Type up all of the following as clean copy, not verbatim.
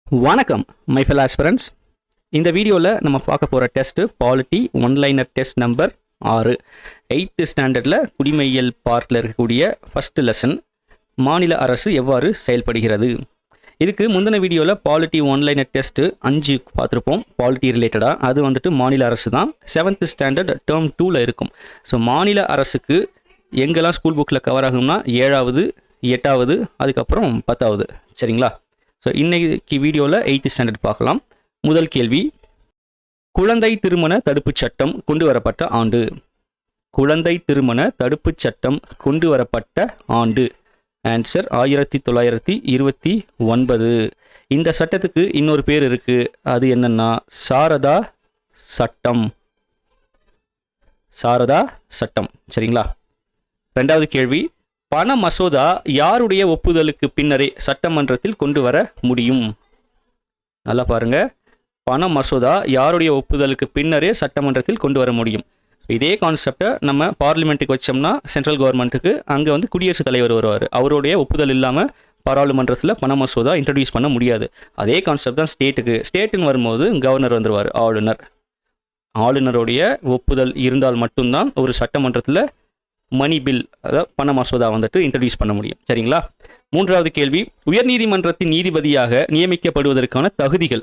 வணக்கம் my fell aspirants. இந்த வீடியோவில் நம்ம பார்க்க போகிற test polity one-liner test number 6 8th ஸ்டாண்டர்டில் குடிமையியல் பார்ட்டில் இருக்கக்கூடிய ஃபஸ்ட்டு லெசன் மாநில அரசு எவ்வாறு செயல்படுகிறது. இதுக்கு முந்தின வீடியோவில் பாலிட்டி ஒன்லைனர் டெஸ்ட்டு 5 பார்த்துருப்போம். பாலிட்டி ரிலேட்டடாக அது வந்துட்டு மாநில அரசு தான். 7th ஸ்டாண்டர்ட் டேர்ம் 2ல் இருக்கும். ஸோ மாநில அரசுக்கு எங்கெல்லாம் ஸ்கூல் புக்கில் கவர் ஆகும்னா 7வது 8வது அதுக்கப்புறம் 10வது. சரிங்களா? ஸோ இன்றைக்கி வீடியோவில் 8th ஸ்டாண்டர்ட் பார்க்கலாம். முதல் கேள்வி, குழந்தை திருமண தடுப்புச் சட்டம் கொண்டு வரப்பட்ட ஆண்டு. குழந்தை திருமண தடுப்புச் சட்டம் கொண்டு வரப்பட்ட ஆண்டு. ஆன்சர் 1929. இந்த சட்டத்துக்கு இன்னொரு பேர் இருக்குது. அது என்னன்னா சாரதா சட்டம். சாரதா சட்டம். சரிங்களா? ரெண்டாவது கேள்வி, பண மசோதா யாருடைய ஒப்புதலுக்கு பின்னரே சட்டமன்றத்தில் கொண்டு வர முடியும்? நல்லா பாருங்க, பண மசோதா யாருடைய ஒப்புதலுக்கு பின்னரே சட்டமன்றத்தில் கொண்டு வர முடியும். இதே கான்செப்டை நம்ம பார்லிமெண்ட்டுக்கு வச்சோம்னா சென்ட்ரல் கவர்மெண்ட்டுக்கு அங்கே வந்து குடியரசுத் தலைவர் வருவார். அவருடைய ஒப்புதல் இல்லாமல் பாராளுமன்றத்தில் பண மசோதா இன்ட்ரடியூஸ் பண்ண முடியாது. அதே கான்செப்ட் தான் ஸ்டேட்டுக்கு. ஸ்டேட்டுன்னு வரும்போது கவர்னர் வந்துடுவார், ஆளுநர். ஆளுநருடைய ஒப்புதல் இருந்தால் மட்டும்தான் ஒரு சட்டமன்றத்தில் மணி பில், அதாவது பண மசோதா வந்துட்டு இன்ட்ரடியூஸ் பண்ண முடியும். சரிங்களா? மூன்றாவது கேள்வி, உயர்நீதிமன்றத்தின் நீதிபதியாக நியமிக்கப்படுவதற்கான தகுதிகள்.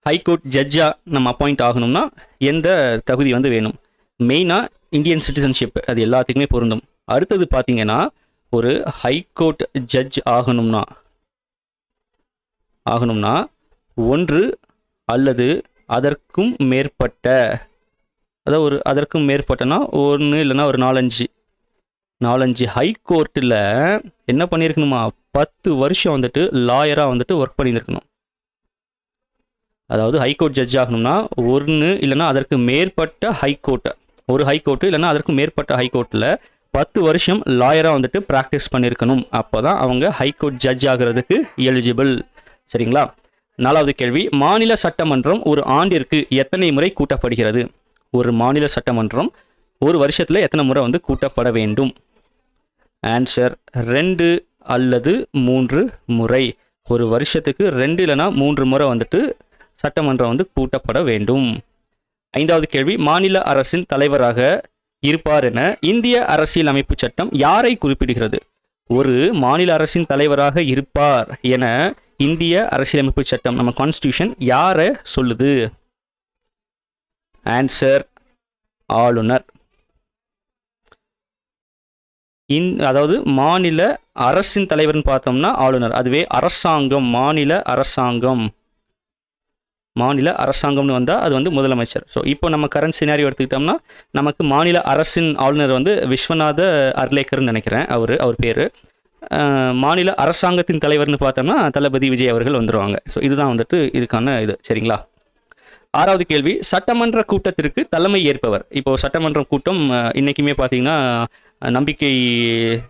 ஹைகோர்ட் ஜட்ஜாக நம்ம அப்பாயிண்ட் ஆகணும்னா எந்த தகுதி வந்து வேணும்? மெயினாக இந்தியன் சிட்டிசன்ஷிப், அது எல்லாத்துக்குமே பொருந்தும். அடுத்தது பார்த்தீங்கன்னா, ஒரு ஹைகோர்ட் ஜட்ஜ் ஆகணும்னா ஒன்று அல்லது அதற்கும் மேற்பட்ட, அதாவது அதற்கும் மேற்பட்டனா ஒன்று இல்லைனா ஒரு 4-5 ஹைகோர்ட்டில் என்ன பண்ணியிருக்கணுமா, 10 வருஷம் வந்துட்டு லாயராக வந்துட்டு ஒர்க் பண்ணியிருக்கணும். அதாவது ஹைகோர்ட் ஜட்ஜ் ஆகணும்னா ஒன்று இல்லைனா அதற்கு மேற்பட்ட ஹைகோர்ட்டு, ஒரு ஹைகோர்ட்டு இல்லைனா அதற்கு மேற்பட்ட ஹைகோர்ட்டில் 10 வருஷம் லாயராக வந்துட்டு ப்ராக்டிஸ் பண்ணியிருக்கணும். அப்போ தான் அவங்க ஹைகோர்ட் ஜட்ஜ் ஆகிறதுக்கு எலிஜிபிள். சரிங்களா? நாலாவது கேள்வி, மாநில சட்டமன்றம் ஒரு ஆண்டிற்கு எத்தனை முறை கூட்டப்படுகிறது? ஒரு மாநில சட்டமன்றம் ஒரு வருஷத்தில் எத்தனை முறை வந்து கூட்டப்பட வேண்டும்? ஆன்சர் 2 அல்லது 3 முறை. ஒரு வருஷத்துக்கு 2 இல்லைனா 3 முறை வந்துட்டு சட்டமன்றம் வந்து கூட்டப்பட வேண்டும். ஐந்தாவது கேள்வி, மாநில அரசின் தலைவராக இருப்பார் என இந்திய அரசியல் அமைப்பு சட்டம் யாரை குறிப்பிடுகிறது? ஒரு மாநில அரசின் தலைவராக இருப்பார் என இந்திய அரசியலமைப்பு சட்டம், நம்ம கான்ஸ்டியூஷன், யாரை சொல்லுது? ஆன்சர் ஆளுநர். அதாவது மாநில அரசின் தலைவர்னு பார்த்தோம்னா ஆளுநர். அதுவே அரசாங்கம், மாநில அரசாங்கம்னு வந்தால் அது வந்து முதலமைச்சர். ஸோ இப்போ நம்ம கரண்ட் சினாரியோ எடுத்துக்கிட்டோம்னா நமக்கு மாநில அரசின் ஆளுநர் வந்து விஸ்வநாத அர்லேக்கர்னு நினைக்கிறேன், அவர் பேர். மாநில அரசாங்கத்தின் தலைவர்னு பார்த்தோம்னா தளபதி விஜய் அவர்கள் வந்துடுவாங்க. ஸோ இதுதான் வந்துட்டு இதுக்கான இது. சரிங்களா? ஆறாவது கேள்வி, சட்டமன்ற கூட்டத்திற்கு தலைமை ஏற்பவர். இப்போது சட்டமன்ற கூட்டம் இன்றைக்குமே பார்த்தீங்கன்னா நம்பிக்கை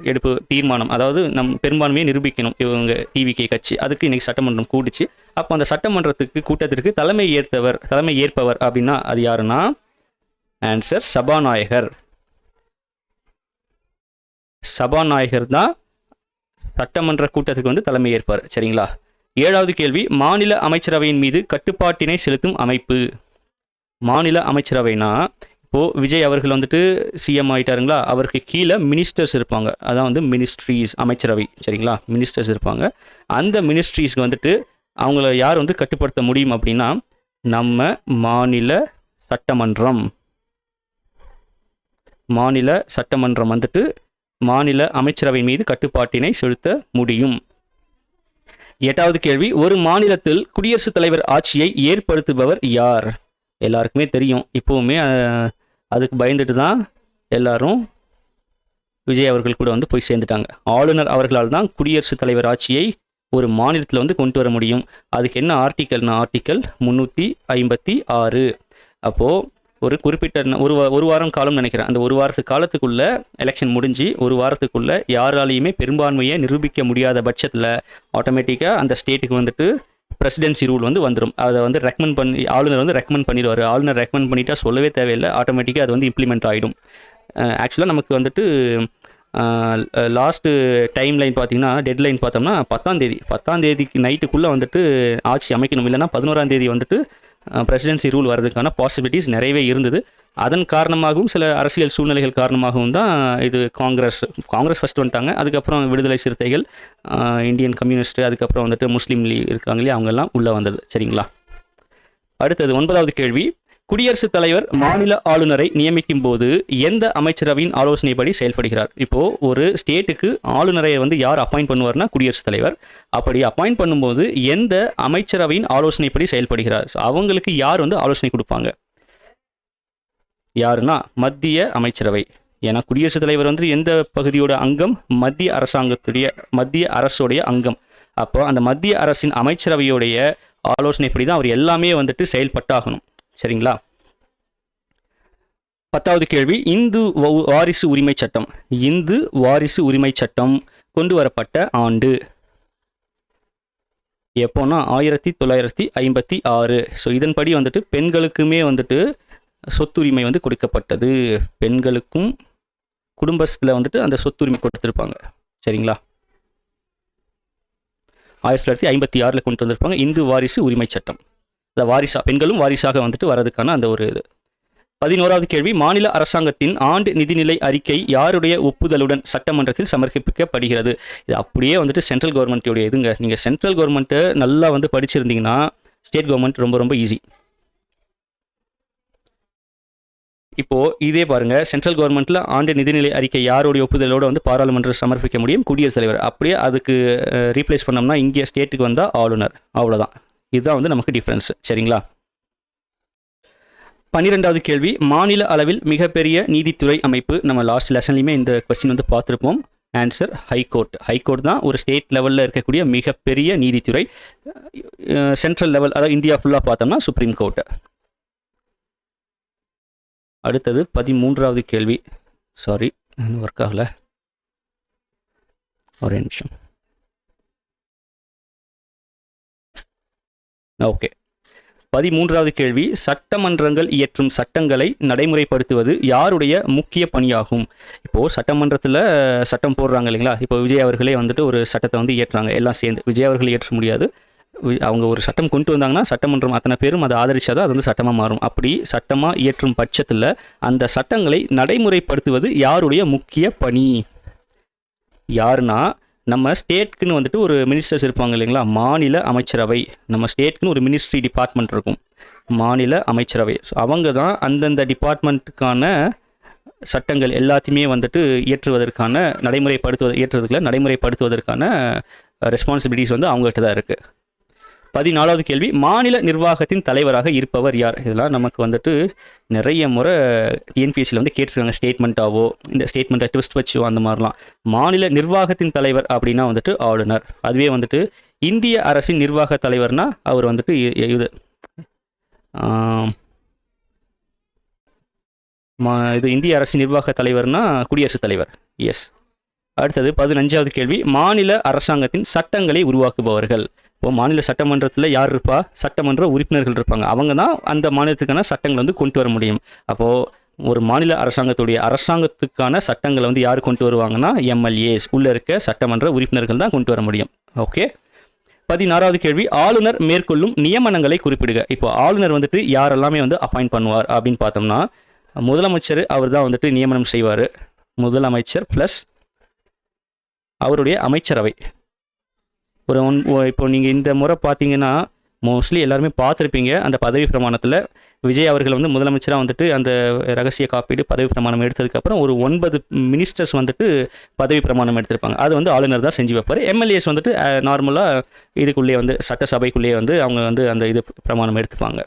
எடுப்பு தீர்மானம், அதாவது பெரும்பான்மையை நிரூபிக்கணும் இவங்க டிவிகே கட்சி, அதுக்கு இன்றைக்கி சட்டமன்றம் கூடிச்சு. அப்போ அந்த சட்டமன்றத்துக்கு கூட்டத்திற்கு தலைமை ஏற்பவர் அப்படின்னா அது யாருன்னா ஆன்சர் சபாநாயகர். சபாநாயகர் தான் சட்டமன்ற கூட்டத்துக்கு வந்து தலைமை ஏற்பார். சரிங்களா? ஏழாவது கேள்வி, மாநில அமைச்சரவையின் மீது கட்டுப்பாட்டினை செலுத்தும் அமைப்பு. மாநில அமைச்சரவைனா இப்போது விஜய் அவர்கள் வந்துட்டு சிஎம் ஆகிட்டாருங்களா, அவருக்கு கீழே மினிஸ்டர்ஸ் இருப்பாங்க, அதான் வந்து மினிஸ்ட்ரீஸ், அமைச்சரவை. சரிங்களா? மினிஸ்டர்ஸ் இருப்பாங்க. அந்த மினிஸ்ட்ரீஸ்க்கு வந்துட்டு அவங்கள யார் வந்து கட்டுப்படுத்த முடியும் அப்படின்னா நம்ம மாநில சட்டமன்றம் வந்துட்டு மாநில அமைச்சரவை மீது கட்டுப்பாட்டினை செலுத்த முடியும். எட்டாவது கேள்வி, ஒரு மாநிலத்தில் குடியரசுத் தலைவர் ஆட்சியை ஏற்படுத்துபவர் யார்? எல்லாருக்குமே தெரியும். இப்போவுமே அதுக்கு பயந்துட்டு தான் எல்லாரும் விஜய் அவர்கள் கூட வந்து போய் சேர்ந்துட்டாங்க. ஆளுநர் அவர்களால் தான் குடியரசுத் தலைவர் ஆட்சியை ஒரு மாநிலத்தில் வந்து கொண்டு வர முடியும். அதுக்கு என்ன ஆர்டிக்கல்னா ஆர்டிக்கல் 356. அப்போது ஒரு குறிப்பிட்ட ஒரு வாரம் காலம் நினைக்கிறேன், அந்த ஒரு வாரத்து காலத்துக்குள்ள எலெக்ஷன் முடிஞ்சு ஒரு வாரத்துக்குள்ள யாராலையுமே பெரும்பான்மையை நிரூபிக்க முடியாத பட்சத்தில் ஆட்டோமேட்டிக்காக அந்த ஸ்டேட்டுக்கு வந்துட்டு பிரசிடென்சி ரூல் வந்து வந்துடும். அதை வந்து ஆளுநர் வந்து ரெக்கமெண்ட் பண்ணிடுவார். ஆளுநர் ரெக்கமெண்ட் பண்ணிட்டா சொல்லவே தேவையில்லை, ஆட்டோமேட்டிக்காக அது வந்து இம்ப்ளிமெண்ட் ஆகிடும். ஆக்சுவலாக நமக்கு வந்துட்டு லாஸ்ட்டு டைம் லைன் பார்த்தீங்கன்னா டெட்லைன் பார்த்தோம்னா 10ஆம் தேதிக்கு நைட்டுக்குள்ளே வந்துட்டு ஆட்சி அமைக்கணும், இல்லைன்னா 11ஆம் தேதி வந்துட்டு பிரசிடென்சி ரூல் வர்றதுக்கான பாசிபிலிட்டிஸ் நிறையவே இருந்தது. அதன் காரணமாகவும் சில அரசியல் சூழ்நிலைகள் காரணமாகவும் தான் இது காங்கிரஸ் ஃபஸ்ட் வந்துட்டாங்க. அதுக்கப்புறம் விடுதலை சிறுத்தைகள், இந்தியன் கம்யூனிஸ்ட், அதுக்கப்புறம் வந்துட்டு முஸ்லீம் லீக் இருக்காங்க இல்லையா, அவங்கெல்லாம் உள்ளே வந்தது. சரிங்களா? அடுத்தது 9வது கேள்வி. குடியரசுத் தலைவர் மாநில ஆளுநரை நியமிக்கும் போது எந்த அமைச்சரவையின் ஆலோசனைப்படி செயல்படுகிறார்? இப்போ ஒரு ஸ்டேட்டுக்கு ஆளுநரை வந்து யார் அப்பாயிண்ட் பண்ணுவார்னா குடியரசுத் தலைவர். அப்படி அப்பாயிண்ட் பண்ணும்போது எந்த அமைச்சரவையின் ஆலோசனைப்படி செயல்படுகிறார்? அவங்களுக்கு யார் வந்து ஆலோசனை கொடுப்பாங்க? யாருன்னா மத்திய அமைச்சரவை. ஏன்னா குடியரசுத் தலைவர் வந்து எந்த பகுதியோட அங்கம்? மத்திய அரசுடைய அங்கம். அப்போ அந்த மத்திய அரசின் அமைச்சரவையுடைய ஆலோசனைப்படி தான் அவர் எல்லாமே வந்துட்டு செயல்பட்டாகணும். சரிங்களா? 10வது கேள்வி. இந்து வாரிசு உரிமை சட்டம் கொண்டு வரப்பட்ட ஆண்டு எப்போனா 1956. ஸோ இதன்படி வந்துட்டு பெண்களுக்குமே வந்துட்டு சொத்துரிமை வந்து கொடுக்கப்பட்டது. பெண்களுக்கும் குடும்பத்தில் வந்துட்டு அந்த சொத்துரிமை கொடுத்துருப்பாங்க. சரிங்களா? 1956 கொண்டு வந்திருப்பாங்க இந்து வாரிசு உரிமை சட்டம். பெண்களும் வாரிசாக வந்துட்டு வரதுக்கான அந்த ஒரு இது. 11வது கேள்வி. மாநில அரசாங்கத்தின் ஆண்டு நிதிநிலை அறிக்கை யாருடைய ஒப்புதலுடன் சட்டமன்றத்தில் சமர்ப்பிக்கப்படுகிறது? இது அப்படியே வந்துட்டு சென்ட்ரல் கவர்மெண்ட்டுடைய இதுங்க. நீங்கள் சென்ட்ரல் கவர்மெண்ட்டை நல்லா வந்து படிச்சிருந்தீங்கன்னா ஸ்டேட் கவர்மெண்ட் ரொம்ப ரொம்ப ஈஸி. இப்போது இதே பாருங்கள், சென்ட்ரல் கவர்மெண்ட்டில் ஆண்டு நிதிநிலை அறிக்கை யாருடைய ஒப்புதலோடு வந்து பாராளுமன்றம் சமர்ப்பிக்க முடியும்? குடியரசுத் தலைவர். அப்படியே அதுக்கு ரீப்ளேஸ் பண்ணோம்னா இங்கே ஸ்டேட்டுக்கு வந்தால் ஆளுநர். அவ்வளோதான். இதுதான் வந்து நமக்கு டிஃப்ரென்ஸ். சரிங்களா? 12வது கேள்வி. மாநில அளவில் மிகப்பெரிய நீதித்துறை அமைப்பு. நம்ம லாஸ்ட் லெசன்லையுமே இந்த கொஸ்டின் வந்து பார்த்துருப்போம். ஆன்சர் ஹைகோர்ட் தான் ஒரு ஸ்டேட் லெவலில் இருக்கக்கூடிய மிகப்பெரிய நீதித்துறை. சென்ட்ரல் லெவல், அதாவது இந்தியா ஃபுல்லாக பார்த்தோம்னா சுப்ரீம் கோர்ட்டு. அடுத்தது 13வது கேள்வி. சாரி, இன்னும் ஒர்க் ஆகலை, ஒரே நிமிஷம். ஓகே. 13வது கேள்வி. சட்டமன்றங்கள் இயற்றும் சட்டங்களை நடைமுறைப்படுத்துவது யாருடைய முக்கிய பணியாகும்? இப்போது சட்டமன்றத்தில் சட்டம் போடுறாங்க இல்லைங்களா? இப்போ விஜய் அவர்களே வந்துட்டு ஒரு சட்டத்தை வந்து இயற்றுறாங்க, எல்லாம் சேர்ந்து. விஜய் அவர்கள் இயற்ற முடியாது. அவங்க ஒரு சட்டம் கொண்டு வந்தாங்கன்னா சட்டமன்றம் அத்தனை பேரும் அதை ஆதரிச்சாதான் அது வந்து சட்டமாக மாறும். அப்படி சட்டமாக இயற்றும் பட்சத்தில் அந்த சட்டங்களை நடைமுறைப்படுத்துவது யாருடைய முக்கிய பணி? யாருன்னா நம்ம ஸ்டேட்க்குன்னு வந்துட்டு ஒரு மினிஸ்டர்ஸ் இருப்பாங்க இல்லைங்களா? மாநில அமைச்சரவை. நம்ம ஸ்டேட்க்குன்னு ஒரு மினிஸ்ட்ரி டிபார்ட்மெண்ட் இருக்கும், மாநில அமைச்சரவை. ஸோ அவங்க தான் அந்தந்த டிபார்ட்மெண்ட்டுக்கான சட்டங்கள் எல்லாத்தையுமே வந்துட்டு நடைமுறைப்படுத்துவதற்கான ரெஸ்பான்சிபிலிட்டிஸ் வந்து அவங்ககிட்ட தான் இருக்குது. 14வது கேள்வி. மாநில நிர்வாகத்தின் தலைவராக இருப்பவர் யார்? இதெல்லாம் நமக்கு வந்துட்டு நிறைய முறை டிஎன்பிஎஸ்சியில் வந்து கேட்டிருக்காங்க, ஸ்டேட்மெண்ட்டாவோ இந்த ஸ்டேட்மெண்ட்டை ட்விஸ்ட் வச்சோ அந்த மாதிரிலாம். மாநில நிர்வாகத்தின் தலைவர் அப்படின்னா வந்துட்டு ஆளுநர். அதுவே வந்துட்டு இந்திய அரசின் நிர்வாக தலைவர்னா அவர் வந்துட்டு இது இந்திய அரசின் நிர்வாக தலைவர்னா குடியரசுத் தலைவர். எஸ். அடுத்தது 15வது கேள்வி. மாநில அரசாங்கத்தின் சட்டங்களை உருவாக்குபவர்கள். இப்போ மாநில சட்டமன்றத்தில் யார் இருப்பா? சட்டமன்ற உறுப்பினர்கள் இருப்பாங்க. அவங்க தான் அந்த மாநிலத்துக்கான சட்டங்களை வந்து கொண்டு வர முடியும். அப்போது ஒரு மாநில அரசாங்கத்துக்கான சட்டங்களை வந்து யார் கொண்டு வருவாங்கன்னா எம்எல்ஏஸ், உள்ளே இருக்க சட்டமன்ற உறுப்பினர்கள் தான் கொண்டு வர முடியும். ஓகே. 16வது கேள்வி. ஆளுநர் மேற்கொள்ளும் நியமனங்களை குறிப்பிடுக. இப்போ ஆளுநர் வந்துட்டு யாரெல்லாமே வந்து அப்பாயிண்ட் பண்ணுவார் அப்படின்னு பார்த்தோம்னா முதலமைச்சர் அவர் தான் வந்துட்டு நியமனம் செய்வார். முதலமைச்சர் ப்ளஸ் அவருடைய அமைச்சரவை. இப்போ நீங்கள் இந்த முறை பார்த்தீங்கன்னா மோஸ்ட்லி எல்லாருமே பார்த்துருப்பீங்க, அந்த பதவி பிரமாணத்தில் விஜய் அவர்கள் வந்து முதலமைச்சராக வந்துட்டு அந்த ரகசிய காப்பீடு பதவி பிரமாணம் எடுத்ததுக்கப்புறம் ஒரு 9 மினிஸ்டர்ஸ் வந்துட்டு பதவி பிரமாணம் எடுத்திருப்பாங்க. அது வந்து ஆளுநர் தான் செஞ்சு வைப்பார். எம்எல்ஏஸ் வந்துட்டு நார்மலாக இதுக்குள்ளேயே வந்து சட்டசபைக்குள்ளேயே வந்து அவங்க வந்து அந்த இது பிரமாணம் எடுத்துப்பாங்க.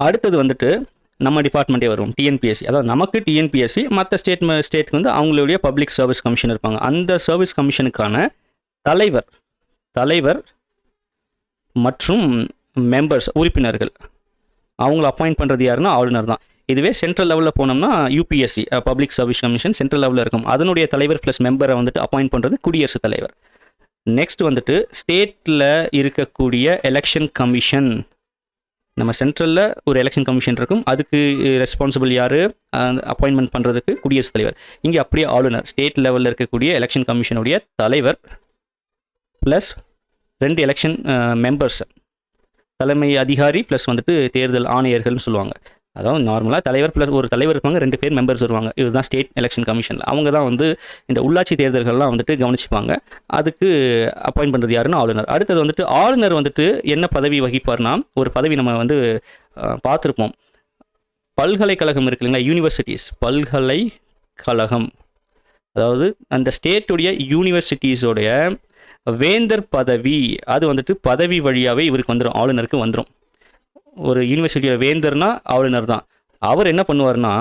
அடுத்தது வந்துட்டு நம்ம டிபார்ட்மெண்ட்டே வரும், டிஎன்பிஎஸ்சி. அதாவது நமக்கு டிஎன்பிஎஸ்சி, மற்ற ஸ்டேட்டுக்கு வந்து அவங்களுடைய பப்ளிக் சர்வீஸ் கமிஷன் இருப்பாங்க. அந்த சர்வீஸ் கமிஷனுக்கான தலைவர் மற்றும் மெம்பர்ஸ், உறுப்பினர்கள், அவங்கள அப்பாயிண்ட் பண்ணுறது யாருன்னா ஆளுநர் தான். இதுவே சென்ட்ரல் லெவலில் போனோம்னா UPSC, public service commission central லெவலில் இருக்கும். அதனுடைய தலைவர் ப்ளஸ் மெம்பரை வந்துட்டு அப்பாயிண்ட் பண்ணுறது குடியரசுத் தலைவர். நெக்ஸ்ட் வந்துட்டு ஸ்டேட்டில் இருக்கக்கூடிய எலெக்ஷன் கமிஷன். நம்ம சென்ட்ரலில் ஒரு எலெக்ஷன் கமிஷன் இருக்கும், அதுக்கு ரெஸ்பான்சிபிள் யார், அப்பாயின்மெண்ட் பண்ணுறதுக்கு குடியரசுத் தலைவர். இங்கே அப்படியே ஆளுநர், ஸ்டேட் லெவலில் இருக்கக்கூடிய எலெக்ஷன் கமிஷனுடைய தலைவர் ப்ளஸ் 2 எலெக்ஷன் மெம்பர்ஸ், தலைமை அதிகாரி ப்ளஸ் வந்துட்டு தேர்தல் ஆணையர்கள்னு சொல்லுவாங்க. அதாவது நார்மலாக தலைவர் ப்ளஸ் ஒரு தலைவர் இருப்பாங்க, 2 பேர் மெம்பர்ஸ் வருவாங்க. இதுதான் ஸ்டேட் எலெக்ஷன் கமிஷனில். அவங்க தான் வந்து இந்த உள்ளாட்சி தேர்தல்கள்லாம் வந்துட்டு கவனிச்சுப்பாங்க. அதுக்கு அப்பாயின்ட் பண்ணுறது யாருன்னா ஆளுநர். அடுத்தது வந்துட்டு ஆளுநர் வந்துட்டு என்ன பதவி வகிப்பார்னா, ஒரு பதவி நம்ம வந்து பார்த்துருப்போம். பல்கலைக்கழகம் இருக்கு இல்லைங்களா, யூனிவர்சிட்டிஸ், பல்கலைக்கழகம், அதாவது அந்த ஸ்டேட்டுடைய யூனிவர்சிட்டிஸோடைய வேந்தர் பதவி, அது வந்துட்டு பதவி வழியாகவே இவருக்கு வந்துடும், ஆளுநருக்கு வந்துடும். ஒரு யூனிவர்சிட்டியோட வேந்தர்னா ஆளுநர் தான். அவர் என்ன பண்ணுவார்னா,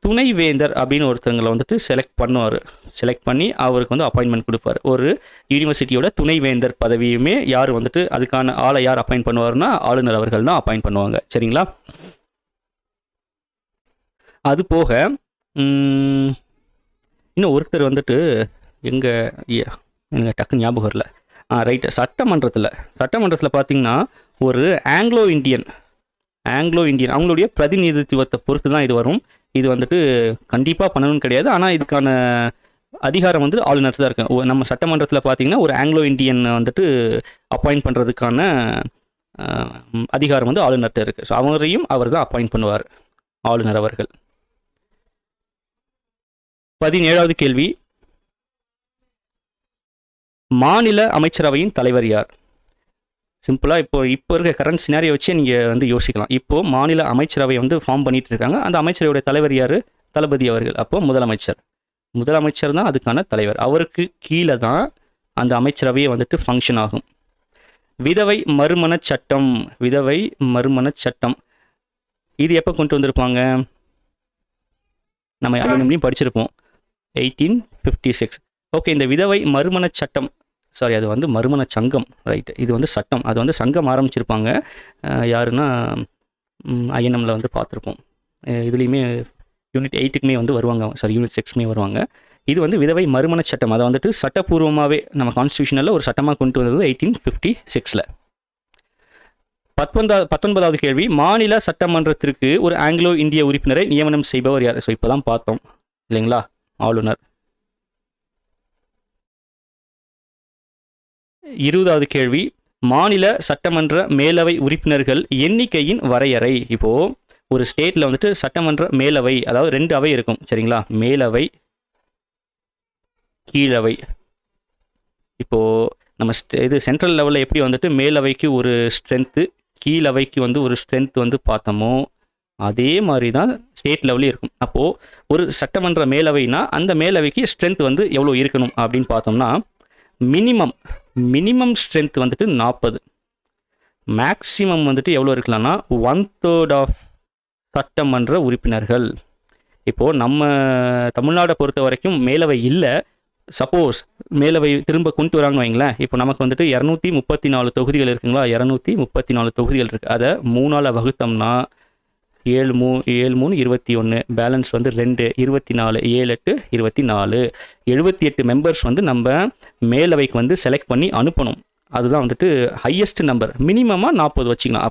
துணை வேந்தர் அப்படின்னு ஒருத்தங்களை வந்துட்டு செலக்ட் பண்ணி அவருக்கு வந்து அப்பாயின்மெண்ட் கொடுப்பார். ஒரு யூனிவர்சிட்டியோட துணை வேந்தர் பதவியுமே யார் வந்துட்டு அதுக்கான ஆளை யார் அப்பாயின்ட் பண்ணுவார்னா ஆளுநர் அவர்கள் தான் அப்பாயின்ட் பண்ணுவாங்க. சரிங்களா? அது போக இன்னும் ஒருத்தர் வந்துட்டு எங்கள் டக்கு ஞாபகம் வரல. ரைட்டு, சட்டமன்றத்தில் பார்த்தீங்கன்னா ஒரு ஆங்கிலோ இந்தியன் அவங்களுடைய பிரதிநிதித்துவத்தை பொறுத்து தான் இது வரும். இது வந்துட்டு கண்டிப்பாக பண்ணணும்னு கிடையாது, ஆனால் இதுக்கான அதிகாரம் வந்து ஆளுநர் தான் இருக்கு. நம்ம சட்டமன்றத்தில் பார்த்தீங்கன்னா ஒரு ஆங்கிலோ இந்தியன் வந்துட்டு அப்பாயிண்ட் பண்ணுறதுக்கான அதிகாரம் வந்து ஆளுநர்கிட்ட இருக்குது. ஸோ அவரையும் அவர் தான் அப்பாயிண்ட் பண்ணுவார், ஆளுநர் அவர்கள். 17வது கேள்வி, மாநில அமைச்சரவையின் தலைவர் யார்? சிம்பிளாக இப்போ இருக்க கரண்ட் சினாரியை வச்சு நீங்கள் வந்து யோசிக்கலாம். இப்போது மாநில அமைச்சரவை வந்து ஃபார்ம் பண்ணிட்டு இருக்காங்க. அந்த அமைச்சரவையோட தலைவர் யார்? தளபதி அவர்கள். அப்போது முதலமைச்சர் தான் அதுக்கான தலைவர். அவருக்கு கீழே தான் அந்த அமைச்சரவையை வந்துட்டு ஃபங்க்ஷன் ஆகும். விதவை மறுமண சட்டம் இது எப்போ கொண்டு வந்திருப்பாங்க? நம்ம அலுவலகம்லையும் படிச்சிருப்போம், 1856. ஓகே, இந்த விதவை மறுமண சட்டம், அது வந்து மறுமண சங்கம், ரைட்டு. இது வந்து சட்டம், அது வந்து சங்கம் ஆரம்பிச்சிருப்பாங்க. யாருன்னா ஐஎன்எம்மில் வந்து பார்த்துருப்போம். இதுலேயுமே யூனிட் 8க்குமே வந்து வருவாங்க, யூனிட் 6க்குமே வருவாங்க. இது வந்து விதவை மறுமண சட்டம், அதை வந்துட்டு சட்டப்பூர்வமாகவே நம்ம கான்ஸ்டியூஷனில் ஒரு சட்டமாக கொண்டு வந்தது 1856. 19வது கேள்வி, மாநில சட்டமன்றத்திற்கு ஒரு ஆங்கிலோ இந்திய உறுப்பினரை நியமனம் செய்பவர் யார்? ஸோ இப்போ தான் பார்த்தோம் இல்லைங்களா, ஆளுநர். 20வது கேள்வி, மாநில சட்டமன்ற மேலவை உறுப்பினர்கள் எண்ணிக்கையின் வரையறை. இப்போது ஒரு ஸ்டேட்டில் வந்துட்டு சட்டமன்ற மேலவை, அதாவது 2 அவை இருக்கும். சரிங்களா? மேலவை, கீழவை. இப்போது நம்ம இது சென்ட்ரல் லெவலில் எப்படி வந்துட்டு மேலவைக்கு ஒரு ஸ்ட்ரென்த்து, கீழவைக்கு வந்து ஒரு ஸ்ட்ரென்த் வந்து பார்த்தோமோ அதே மாதிரி தான் ஸ்டேட் லெவலே இருக்கும். அப்போது ஒரு சட்டமன்ற மேலவைனா அந்த மேலவைக்கு ஸ்ட்ரென்த் வந்து எவ்வளோ இருக்கணும் அப்படின்னு பார்த்தோம்னா, மினிமம் ஸ்ட்ரென்த் வந்துட்டு 40. மேக்ஸிமம் வந்துட்டு எவ்வளோ இருக்கலாம்னா 1/3 ஆஃப் சட்டமன்ற உறுப்பினர்கள். இப்போது நம்ம தமிழ்நாடை பொறுத்த வரைக்கும் மேலவை இல்லை. சப்போஸ் மேலவை திரும்ப கொண்டு வராங்கன்னு வைங்களேன், இப்போ நமக்கு வந்துட்டு 234 தொகுதிகள் இருக்குங்களா, 234 தொகுதிகள் இருக்குது. அதை 3ஆல் வகுத்தோம்னா 7 3 21, பேலன்ஸ் வந்து 2, 24, 7 8 24, 78 மெம்பர்ஸ் வந்து நம்ம மேலவைக்கு வந்து செலக்ட் பண்ணி அனுப்பணும். அதுதான் வந்துட்டு ஹையஸ்ட் நம்பர். மினிமமாக 40 வச்சுக்கலாம்.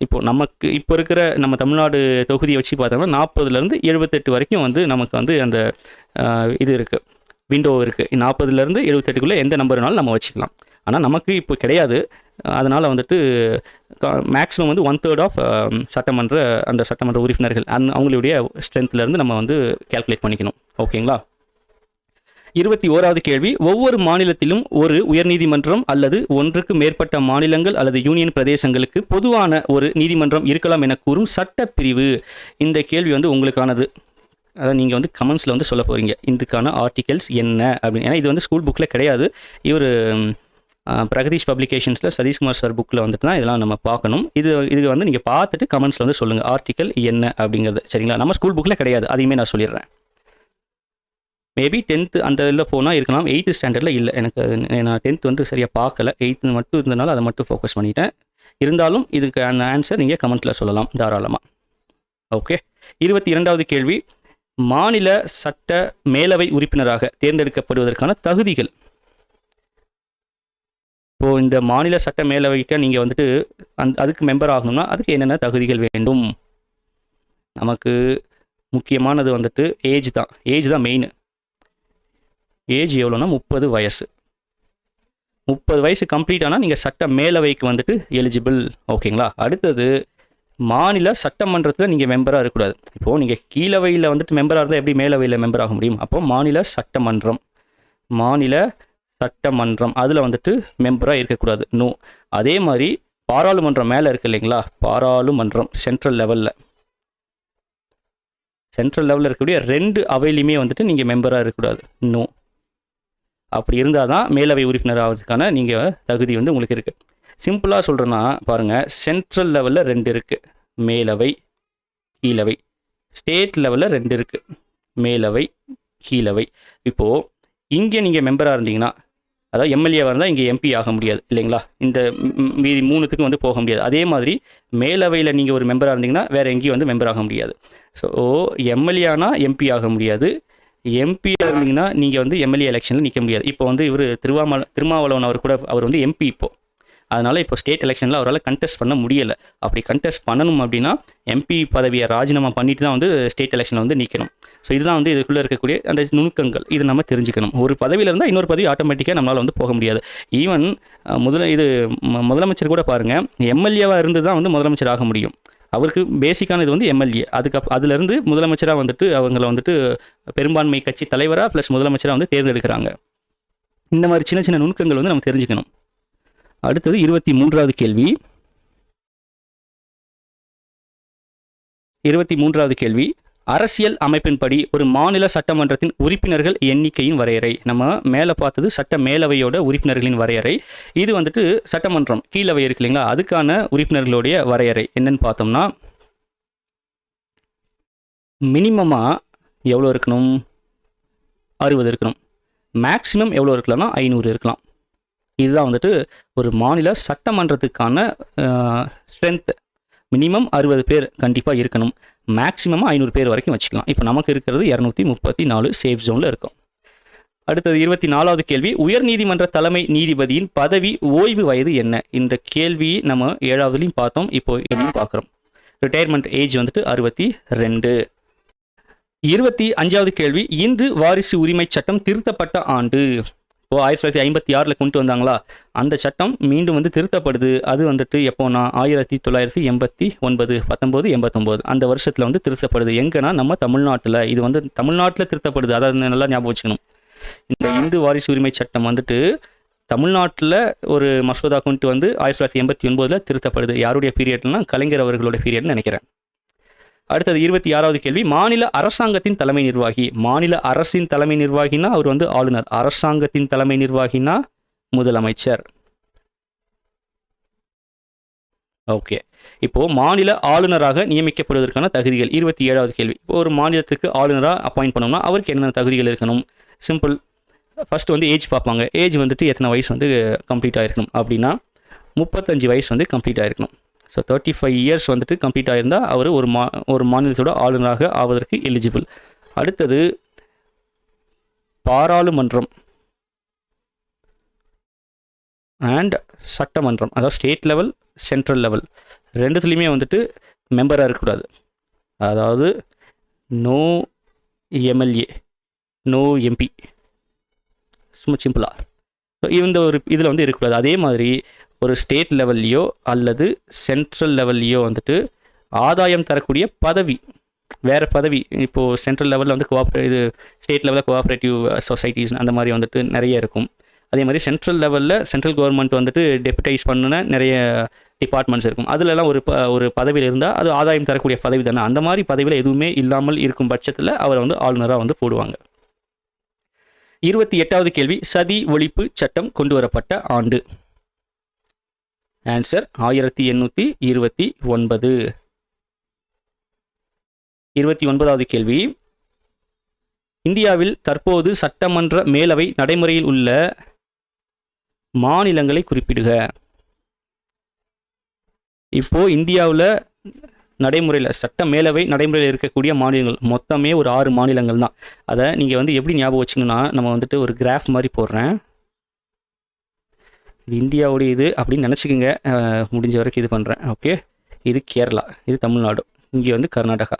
இப்போது நமக்கு இப்போ இருக்கிற நம்ம தமிழ்நாடு தொகுதியை வச்சு பார்த்தோம்னா 40லேருந்து 78 வரைக்கும் வந்து நமக்கு வந்து அந்த இது இருக்குது, விண்டோ இருக்குது. 40லேருந்து 78க்குள்ளே எந்த நம்பர் வேணாலும் நம்ம வச்சுக்கலாம். ஆனால் நமக்கு இப்போ கிடையாது. அதனால் வந்துட்டு மேக்ஸிமம் வந்து 1/3 ஆஃப் சட்டமன்ற உறுப்பினர்கள் அவங்களுடைய ஸ்ட்ரென்த்லேருந்து நம்ம வந்து கேல்குலேட் பண்ணிக்கணும். ஓகேங்களா? 21வது கேள்வி, ஒவ்வொரு மாநிலத்திலும் ஒரு உயர்நீதிமன்றம் அல்லது ஒன்றுக்கு மேற்பட்ட மாநிலங்கள் அல்லது யூனியன் பிரதேசங்களுக்கு பொதுவான ஒரு நீதிமன்றம் இருக்கலாம் என கூறும் சட்டப்பிரிவு. இந்த கேள்வி வந்து உங்களுக்கானது. அதை நீங்கள் வந்து கமெண்ட்ஸில் வந்து சொல்ல போகிறீங்க, இதுக்கான ஆர்டிகல்ஸ் என்ன அப்படின்னு. ஏன்னா இது வந்து ஸ்கூல் புக்கில் கிடையாது. இவர் பிரகதீஷ் பப்ளிகேஷன்ஸில் சதீஷ்குமார் சார் புக்கில் வந்துட்டு தான் இதெல்லாம் நம்ம பார்க்கணும். இது வந்து நீங்கள் பார்த்துட்டு கமெண்ட்ஸில் வந்து சொல்லுங்கள் ஆர்டிக்கல் என்ன அப்படிங்கிறது. சரிங்களா? நம்ம ஸ்கூல் புக்கில் கிடையாது, அதையுமே நான் சொல்லிடுறேன். மேபி 10th அந்த இதில் போனால் இருக்கலாம், 8th ஸ்டாண்டர்டில் இல்லை. நான் 10th வந்து சரியாக பார்க்கல, 8th மட்டும் இருந்தனால அதை மட்டும் ஃபோக்கஸ் பண்ணிட்டேன். இருந்தாலும் இதுக்கு அந்த ஆன்சர் நீங்கள் கமெண்ட்டில் சொல்லலாம் தாராளமாக. ஓகே. 22வது கேள்வி, மாநில சட்ட மேலவை உறுப்பினராக தேர்ந்தெடுக்கப்படுவதற்கான தகுதிகள். இப்போது இந்த மாநில சட்ட மேலவைக்கு நீங்கள் வந்துட்டு அதுக்கு மெம்பர் ஆகணும்னா அதுக்கு என்னென்ன தகுதிகள் வேண்டும்? நமக்கு முக்கியமானது வந்துட்டு ஏஜ் தான் மெயின். ஏஜ் எவ்வளோன்னா 30 வயசு. 30 வயசு கம்ப்ளீட் ஆனால் நீங்கள் சட்ட மேலவைக்கு வந்துட்டு எலிஜிபிள். ஓகேங்களா? அடுத்தது மாநில சட்டமன்றத்தில் நீங்கள் மெம்பராக இருக்கக்கூடாது. இப்போது நீங்கள் கீழவையில் வந்துட்டு மெம்பராக இருந்தால் எப்படி மேலவையில் மெம்பர் ஆக முடியும்? அப்போது மாநில சட்டமன்றம் அதில் வந்துட்டு மெம்பராக இருக்கக்கூடாது. நோ. அதே மாதிரி பாராளுமன்றம் மேலே இருக்குது இல்லைங்களா? பாராளுமன்றம் சென்ட்ரல் லெவலில் இருக்கக்கூடிய 2 அவையிலையுமே வந்துட்டு நீங்கள் மெம்பராக இருக்கக்கூடாது. நோ. அப்படி இருந்தால் தான் மேலவை உறுப்பினர் ஆகிறதுக்கான நீங்கள் தகுதி வந்து உங்களுக்கு இருக்குது. சிம்பிளாக சொல்கிறேன்னா பாருங்கள், சென்ட்ரல் லெவலில் 2 இருக்குது, மேலவை கீழவை. ஸ்டேட் லெவலில் 2 இருக்குது, மேலவை கீழவை. இப்போது இங்கே நீங்கள் மெம்பராக இருந்தீங்கன்னா, அதாவது எம்எல்ஏவாக இருந்தால் இங்கே எம்பி ஆக முடியாது இல்லைங்களா? இந்த மீதி 3த்துக்கும் வந்து போக முடியாது. அதே மாதிரி மேலவையில் நீங்கள் ஒரு மெம்பராக இருந்தீங்கன்னா வேறு எங்கேயும் வந்து மெம்பர் ஆக முடியாது. ஸோ எம்எல்ஏனா எம்பி ஆக முடியாது. எம்பியாக இருந்தீங்கன்னா நீங்கள் வந்து எம்எல்ஏ எலெக்ஷனில் நிற்க முடியாது. இப்போ வந்து இவர் திருமாவளவன் அவர் வந்து எம்பி இப்போது. அதனால் இப்போ ஸ்டேட் எலெக்ஷனில் அவரால் கண்டெஸ்ட் பண்ண முடியலை. அப்படி கண்டெஸ்ட் பண்ணணும் அப்படின்னா எம்பி பதவியை ராஜினாமா பண்ணிட்டு தான் வந்து ஸ்டேட் எலெக்ஷனில் வந்து நிற்கணும். ஸோ இதுதான் வந்து இதுக்குள்ளே இருக்கக்கூடிய அந்த நுணுக்கங்கள். இது நம்ம தெரிஞ்சுக்கணும். ஒரு பதவியில் இருந்தால் இன்னொரு பதவி ஆட்டோமேட்டிக்காக நம்மளால் வந்து போக முடியாது. ஈவன் முதலமைச்சர் கூட பாருங்கள், எம்எல்ஏவாக இருந்து தான் வந்து முதலமைச்சர் ஆக முடியும். அவருக்கு பேசிக்கான இது வந்து எம்எல்ஏ. அதுலேருந்து முதலமைச்சராக வந்துட்டு அவங்கள வந்துட்டு பெரும்பான்மை கட்சி தலைவராக ப்ளஸ் முதலமைச்சராக வந்து தேர்ந்தெடுக்கிறாங்க. இந்த மாதிரி சின்ன சின்ன நுணுக்கங்கள் வந்து நம்ம தெரிஞ்சுக்கணும். அடுத்தது 23வது கேள்வி. 23வது கேள்வி, அரசியல் அமைப்பின்படி ஒரு மாநில சட்டமன்றத்தின் உறுப்பினர்கள் எண்ணிக்கையின் வரையறை. நம்ம மேலே பார்த்தது சட்ட மேலவையோட உறுப்பினர்களின் வரையறை. இது வந்துட்டு சட்டமன்றம் கீழவை இருக்கு இல்லைங்களா? அதுக்கான உறுப்பினர்களுடைய வரையறை என்னன்னு பார்த்தோம்னா, மினிமமாக எவ்வளோ இருக்கணும்? 60 இருக்கணும். மேக்ஸிமம் எவ்வளோ இருக்கலாம்னா 500 இருக்கலாம். இதுதான் வந்துட்டு ஒரு மாநில சட்டமன்றத்துக்கான ஸ்ட்ரென்த். மினிமம் 60 பேர் கண்டிப்பாக இருக்கணும். மேக்ஸிமமாக 500 பேர் வரைக்கும் வச்சுக்கலாம். இப்போ நமக்கு இருக்கிறது 234 சேஃப் ஜோனில் இருக்கும். அடுத்தது 24வது கேள்வி, உயர்நீதிமன்ற தலைமை நீதிபதியின் பதவி ஓய்வு வயது என்ன? இந்த கேள்வி நம்ம 7வதுலையும் பார்த்தோம், இப்போ எப்படியும் பார்க்குறோம். ரிட்டையர்மெண்ட் ஏஜ் வந்துட்டு 62. 25வது கேள்வி, இந்து வாரிசு உரிமை சட்டம் திருத்தப்பட்ட ஆண்டு. இப்போது 1956 கொண்டு வந்தாங்களா? அந்த சட்டம் மீண்டும் வந்து திருத்தப்படுது. அது வந்துட்டு எப்போனா 1989 1989 அந்த வருஷத்தில் வந்து திருத்தப்படுது. எங்கன்னா நம்ம தமிழ்நாட்டில். இது வந்து தமிழ்நாட்டில் திருத்தப்படுது. அதாவது நல்லா ஞாபகம் வச்சுக்கணும். இந்த இந்து வாரிசு உரிமை சட்டம் வந்துட்டு தமிழ்நாட்டில் ஒரு மசோதா கொண்டு வந்து 1989 திருத்தப்படுது. யாருடைய பீரியட்னா கலைஞர் அவர்களோட பீரியட்னு நினைக்கிறேன். அடுத்தது 26வது கேள்வி, மாநில அரசாங்கத்தின் தலைமை நிர்வாகி. மாநில அரசின் தலைமை நிர்வாகினா அவர் வந்து ஆளுநர். அரசாங்கத்தின் தலைமை நிர்வாகினா முதலமைச்சர். ஓகே. இப்போது மாநில ஆளுநராக நியமிக்கப்படுவதற்கான தகுதிகள் 27வது கேள்வி. இப்போ ஒரு மாநிலத்துக்கு ஆளுநராக அப்பாயிண்ட் பண்ணோம்னா அவருக்கு என்னென்ன தகுதிகள் இருக்கணும்? சிம்பிள். ஃபஸ்ட்டு வந்து ஏஜ் பார்ப்பாங்க. ஏஜ் வந்துட்டு எத்தனை வயசு வந்து கம்ப்ளீட் ஆகிருக்கணும் அப்படின்னா 35 வயசு வந்து கம்ப்ளீட் ஆகிருக்கணும். ஸோ 35 இயர்ஸ் வந்துட்டு கம்ப்ளீட் ஆகியிருந்தால் அவர் ஒரு மாநிலத்தோட ஆளுநராக ஆவதற்கு எலிஜிபிள். அடுத்தது பாராளுமன்றம் அண்ட் சட்டமன்றம், அதாவது ஸ்டேட் லெவல் சென்ட்ரல் லெவல் ரெண்டுத்துலேயுமே வந்துட்டு மெம்பராக இருக்கக்கூடாது. அதாவது நோ எம்எல்ஏ நோ எம்பி, சும்மா சிம்பிளாக. ஸோ இந்த ஒரு இதில் வந்து இருக்கக்கூடாது. அதே மாதிரி ஒரு ஸ்டேட் லெவல்லையோ அல்லது சென்ட்ரல் லெவல்லையோ வந்துட்டு ஆதாயம் தரக்கூடிய பதவி, வேறு பதவி. இப்போது சென்ட்ரல் லெவலில் வந்து ஸ்டேட் லெவலில் கோஆப்ரேட்டிவ் சொசைட்டிஸ் அந்த மாதிரி வந்துட்டு நிறைய இருக்கும். அதே மாதிரி சென்ட்ரல் லெவலில் சென்ட்ரல் கவர்மெண்ட் வந்துட்டு டெபுடைஸ் பண்ணின நிறைய டிபார்ட்மெண்ட்ஸ் இருக்கும். அதிலெல்லாம் ஒரு பதவியில் இருந்தால் அது ஆதாயம் தரக்கூடிய பதவி தானே. அந்த மாதிரி பதவியில் எதுவுமே இல்லாமல் இருக்கும் பட்சத்தில் அவரை வந்து ஆளுநராக வந்து போடுவாங்க. 28வது கேள்வி, சதி ஒழிப்பு சட்டம் கொண்டு வரப்பட்ட ஆண்டு. ஆன்சர் 1829. 29வது கேள்வி, இந்தியாவில் தற்போது சட்டமன்ற மேலவை நடைமுறையில் உள்ள மாநிலங்களை குறிப்பிடுக. இப்போ இந்தியாவில் நடைமுறையில் சட்ட மேலவை நடைமுறையில் இருக்கக்கூடிய மாநிலங்கள் மொத்தமே ஒரு 6 மாநிலங்கள் தான். அதை நீங்கள் வந்து எப்படி ஞாபகம் வச்சிங்கன்னா, நம்ம வந்துட்டு ஒரு கிராஃப் மாதிரி போடுறேன். இது இந்தியாவுடைய இது அப்படின்னு நினச்சிக்கோங்க. முடிஞ்ச வரைக்கும் இது பண்ணுறேன். ஓகே, இது கேரளா, இது தமிழ்நாடு, இங்கே வந்து கர்நாடகா.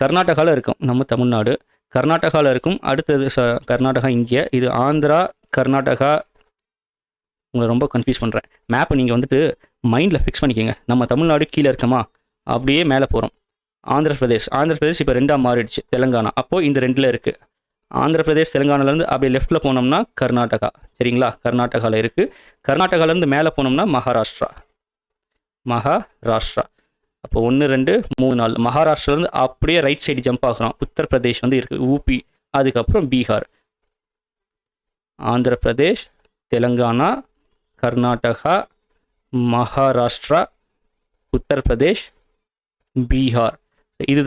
கர்நாடகாவில் இருக்கும் நம்ம தமிழ்நாடு, கர்நாடகாவில் இருக்கும். அடுத்தது கர்நாடகா இங்கே, இது ஆந்திரா, கர்நாடகா. உங்களை ரொம்ப கன்ஃபியூஸ் பண்ணுறேன். மேப்பை நீங்கள் வந்துட்டு மைண்டில் ஃபிக்ஸ் பண்ணிக்கோங்க. நம்ம தமிழ்நாடு கீழே இருக்கமா, அப்படியே மேலே போகிறோம். ஆந்திர பிரதேஷ் இப்போ 2ஆக மாறிடுச்சு, தெலுங்கானா. அப்போது இந்த 2ல் இருக்குது. ஆந்திர பிரதேஷ் தெலுங்கானாலேருந்து அப்படியே லெஃப்ட்டில் போனோம்னா கர்நாடகா, சரிங்களா? கர்நாடகாவில் இருக்குது. கர்நாடகாலேருந்து மேலே போனோம்னா மகாராஷ்டிரா. அப்போ 1 2 3 4 மகாராஷ்டிராலேருந்து அப்படியே ரைட் சைடு ஜம்ப் ஆகிறோம். உத்தரப்பிரதேஷ் வந்து இருக்குது, ஊபி, அதுக்கப்புறம் பீகார். ஆந்திர பிரதேஷ், தெலுங்கானா, கர்நாடகா, மகாராஷ்டிரா, உத்தரப்பிரதேஷ், பீகார். இது